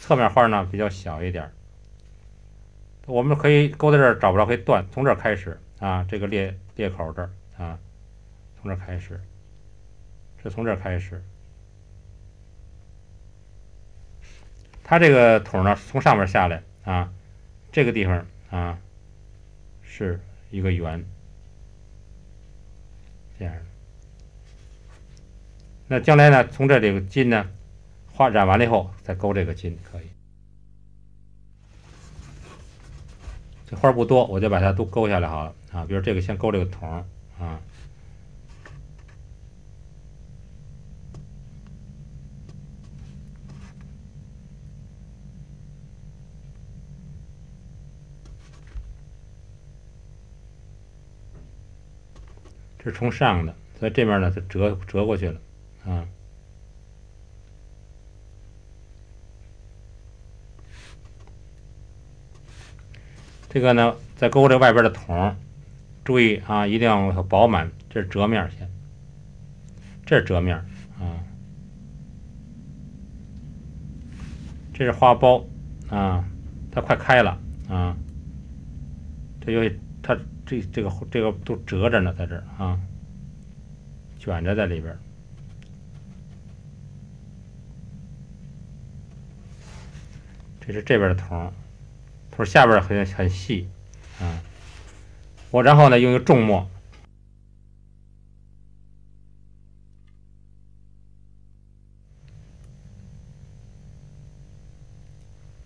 侧面花呢比较小一点，我们可以勾在这儿找不着可以断，从这儿开始啊，这个裂口这儿啊，从这儿开始，是从这儿开始。它这个筒呢从上面下来啊，这个地方啊是一个圆，这样的。那将来呢，从这个筋呢染完了以后再勾这个筋可以。这花不多，我就把它都勾下来好了啊。比如这个先勾这个筒啊。这是从上的，所以这面呢就折过去了啊。这个呢，再勾这外边的筒，注意啊，一定要饱满。这是折面先，这是折面啊，这是花苞啊，它快开了啊。这由于它这个都折着呢，在这儿啊，卷着在里边。这是这边的筒，筒下边很细啊。然后呢，用一个重墨，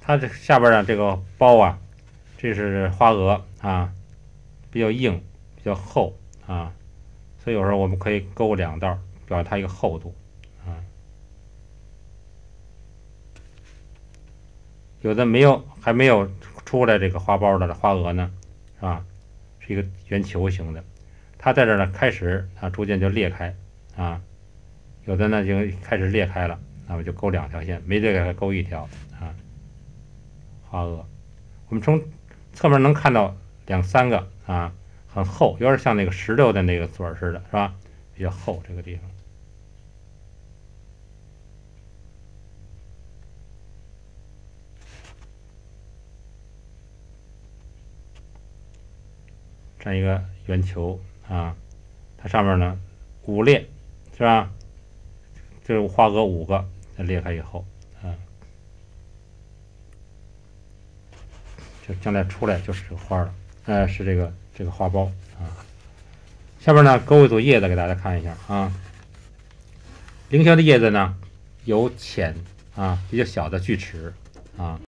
它这下边的这个苞啊，这是花蛾啊，比较硬，比较厚啊，所以有时候我们可以勾2道，表现它一个厚度啊。有的还没有出来这个花苞的花蛾呢，是吧？是一个圆球形的，它在这儿呢开始啊逐渐就裂开啊，有的呢就开始裂开了，那么就勾2条线，没裂开勾1条啊。花蛾，我们从侧面能看到2、3个啊，很厚，有点像那个石榴的那个嘴似的，是吧？比较厚这个地方。这样一个圆球啊，它上面呢5裂，是吧？这是花蛾5个，它裂开以后啊，就将来出来就是这个花了，是这个花苞啊。下边呢勾一组叶子给大家看一下啊。凌霄的叶子呢有浅啊比较小的锯齿啊。